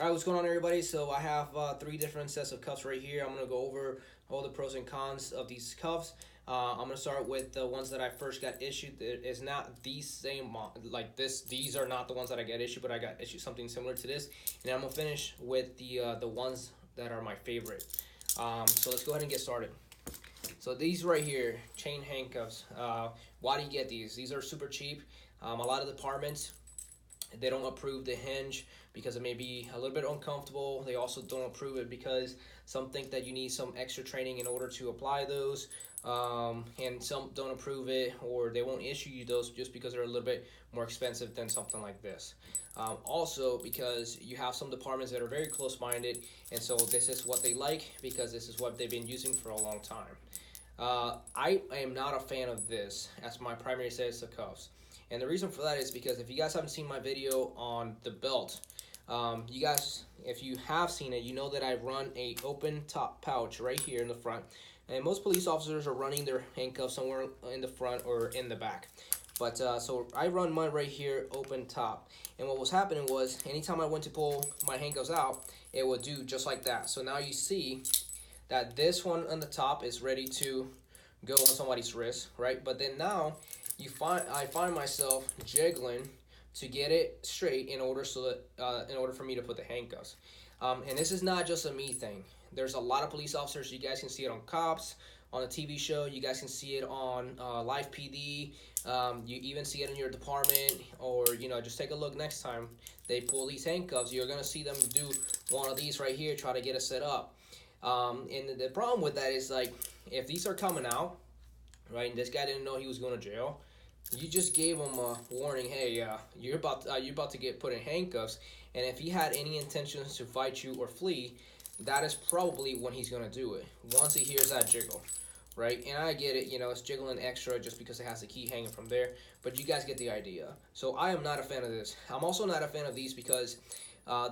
Alright, what's going on, everybody? So I have three different sets of cuffs right here. I'm going to go over all the pros and cons of these cuffs. I'm going to start with the ones that I first got issued. It is not these same, like this. These are not the ones that I got issued, but I got issued something similar to this. And I'm going to finish with the ones that are my favorite. So let's go ahead and get started. So these right here, chain handcuffs. Why do you get these? These are super cheap. A lot of departments, they don't approve the hinge because it may be a little bit uncomfortable. They also don't approve it because some think that you need some extra training in order to apply those, and some don't approve it, or they won't issue you those just because they're a little bit more expensive than something like this. Also, because you have some departments that are very close-minded, and so this is what they like because this is what they've been using for a long time. I am not a fan of this as my primary set of cuffs. And the reason for that is because if you guys haven't seen my video on the belt, you guys, if you have seen it, you know that I run a open top pouch right here in the front. And most police officers are running their handcuffs somewhere in the front or in the back. But so I run mine right here, open top. And what was happening was, anytime I went to pull my handcuffs out, it would do just like that. So now you see that this one on the top is ready to go on somebody's wrist, right? But then now I find myself jiggling to get it straight in order for me to put the handcuffs. And this is not just a me thing. There's a lot of police officers. You guys can see it on Cops, on a TV show. You guys can see it on Live PD. You even see it in your department, or just take a look next time they pull these handcuffs. You're gonna see them do one of these right here, try to get it set up. And the problem with that is, like, if these are coming out, right, and this guy didn't know he was going to jail, you just gave him a warning. Hey, you're about to get put in handcuffs, and if he had any intentions to fight you or flee, that is probably when he's going to do it, once he hears that jiggle, right? And I get it, it's jiggling extra just because it has the key hanging from there, but you guys get the idea. So I am not a fan of this. I'm also not a fan of these because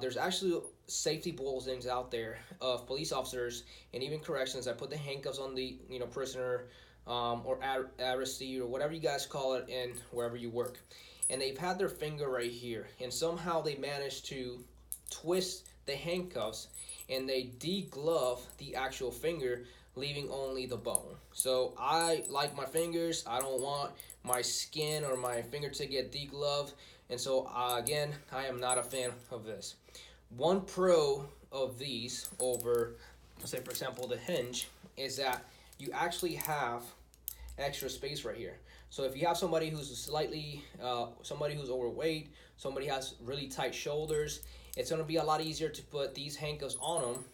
there's actually safety bulletins out there of police officers and even corrections that put the handcuffs on the prisoner, or arrestee, or whatever you guys call it, in wherever you work, and they've had their finger right here, and somehow they managed to twist the handcuffs and they deglove the actual finger, leaving only the bone. So I like my fingers. I don't want my skin or my finger to get degloved, and so again, I am not a fan of this. One pro of these over, say for example, the hinge, is that you actually have extra space right here. So if you have somebody who's somebody who's overweight, somebody has really tight shoulders, it's going to be a lot easier to put these handcuffs on them,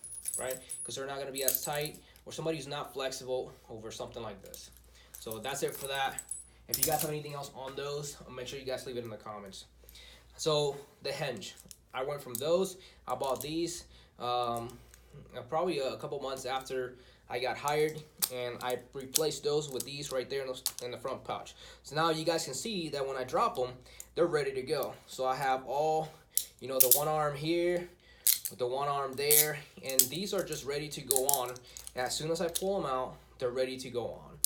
right? Because they're not going to be as tight, or somebody who's not flexible over something like this. So that's it for that. If you guys have anything else on those, make sure you guys leave it in the comments. So the hinge, I went from those. I bought these probably a couple months after I got hired, and I replaced those with these right there in the front pouch. So now you guys can see that when I drop them, they're ready to go. So I have all, the one arm here, with the one arm there, and these are just ready to go on. And as soon as I pull them out, they're ready to go on,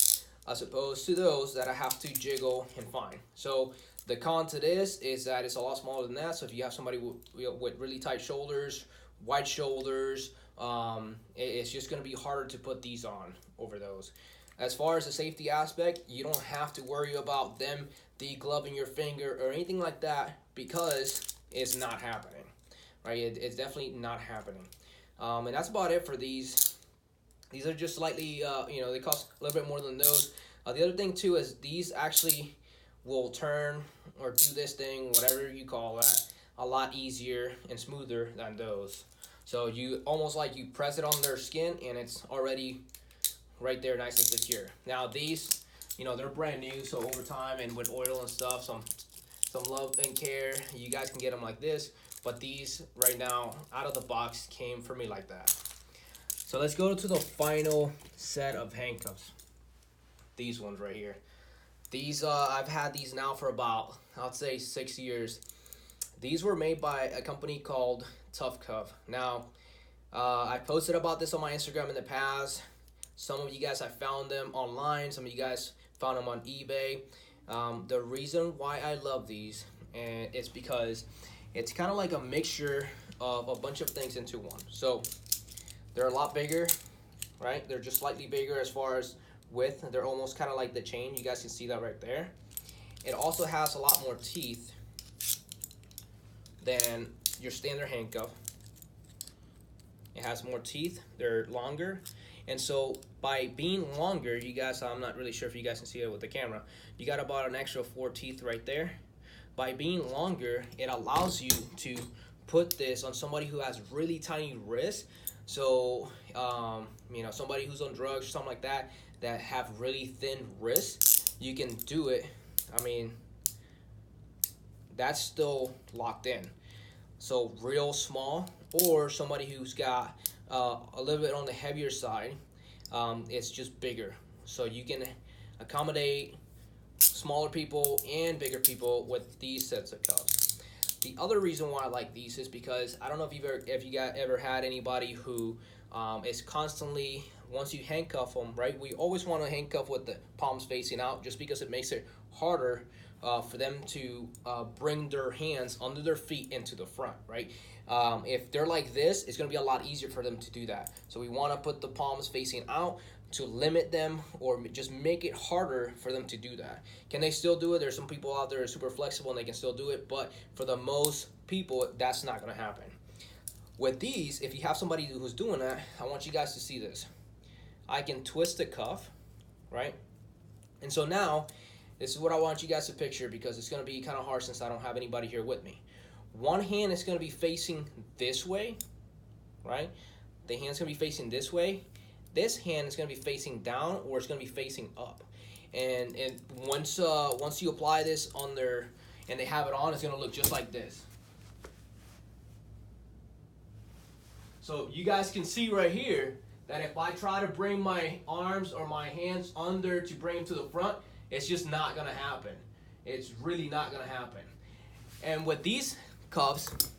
as opposed to those that I have to jiggle and find. So the con to this is that it's a lot smaller than that. So if you have somebody with really tight shoulders, wide shoulders, it's just going to be harder to put these on over those. As far as the safety aspect, you don't have to worry about them degloving your finger or anything like that, because it's not happening, right? It's definitely not happening. And that's about it for these. These are just slightly, they cost a little bit more than those. The other thing too is these actually will turn or do this thing, whatever you call that, a lot easier and smoother than those. So you almost like you press it on their skin and it's already right there, nice and secure. Now these, they're brand new, so over time and with oil and stuff, some love and care, you guys can get them like this. But these right now, out of the box, came for me like that. So let's go to the final set of handcuffs. These ones right here. These, I've had these now for about, I'd say 6 years. These were made by a company called Tough Cuff. Now, I posted about this on my Instagram in the past. Some of you guys have found them online. Some of you guys found them on eBay. The reason why I love these is because it's kind of like a mixture of a bunch of things into one. So they're a lot bigger, right? They're just slightly bigger as far as width. They're almost kind of like the chain. You guys can see that right there. It also has a lot more teeth than your standard handcuff. It has more teeth. They're longer. And so by being longer, you guys, I'm not really sure if you guys can see it with the camera, you got about an extra 4 teeth right there. By being longer, it allows you to put this on somebody who has really tiny wrists. So, you know, somebody who's on drugs or something like that, that have really thin wrists, you can do it. I mean, that's still locked in. So real small, or somebody who's got a little bit on the heavier side, it's just bigger. So you can accommodate smaller people and bigger people with these sets of cuffs. The other reason why I like these is because I don't know if you ever had anybody who is constantly, once you handcuff them, right? We always want to handcuff with the palms facing out, just because it makes it harder for them to bring their hands under their feet into the front, right? If they're like this, it's going to be a lot easier for them to do that. So we want to put the palms facing out to limit them, or just make it harder for them to do that. Can they still do it? There's some people out there who are super flexible and they can still do it, but for the most people, that's not going to happen. With these, if you have somebody who's doing that, I want you guys to see this. I can twist the cuff, right? And so now, this is what I want you guys to picture, because it's going to be kind of hard since I don't have anybody here with me. One hand is going to be facing this way, right? The hand's going to be facing this way. This hand is going to be facing down, or it's going to be facing up. And once you apply this on their, and they have it on, it's going to look just like this. So you guys can see right here that if I try to bring my arms or my hands under to bring them to the front, it's just not going to happen. It's really not going to happen. And with these cuffs,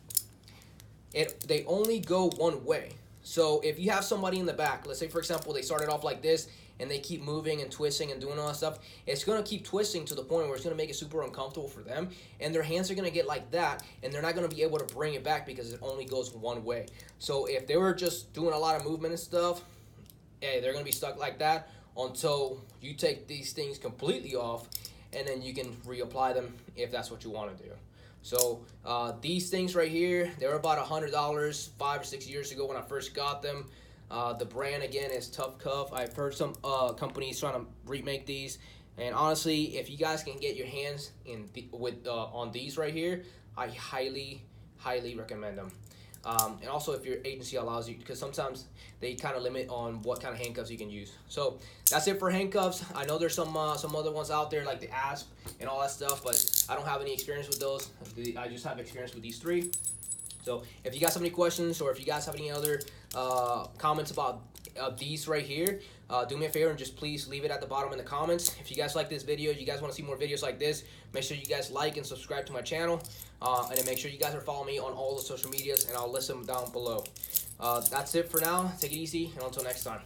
they only go one way. So if you have somebody in the back, let's say for example they started off like this and they keep moving and twisting and doing all that stuff, it's going to keep twisting to the point where it's going to make it super uncomfortable for them, and their hands are going to get like that, and they're not going to be able to bring it back because it only goes one way. So if they were just doing a lot of movement and stuff, hey, they're going to be stuck like that until you take these things completely off, and then you can reapply them if that's what you want to do. So these things right here, they were about $100 5 or 6 years ago when I first got them. The brand again is Tough Cuff. I've heard some companies trying to remake these, and honestly, if you guys can get your hands on these right here, I highly recommend them. And also if your agency allows you, because sometimes they kind of limit on what kind of handcuffs you can use. So that's it for handcuffs. I know there's some other ones out there like the Asp and all that stuff, but I don't have any experience with those. I just have experience with these 3. So if you guys have any questions, or if you guys have any other comments about these right here, do me a favor and just please leave it at the bottom in the comments. If you guys like this video, you guys want to see more videos like this, make sure you guys like and subscribe to my channel, and then make sure you guys are following me on all the social medias, and I'll list them down below. That's it for now. Take it easy, and until next time.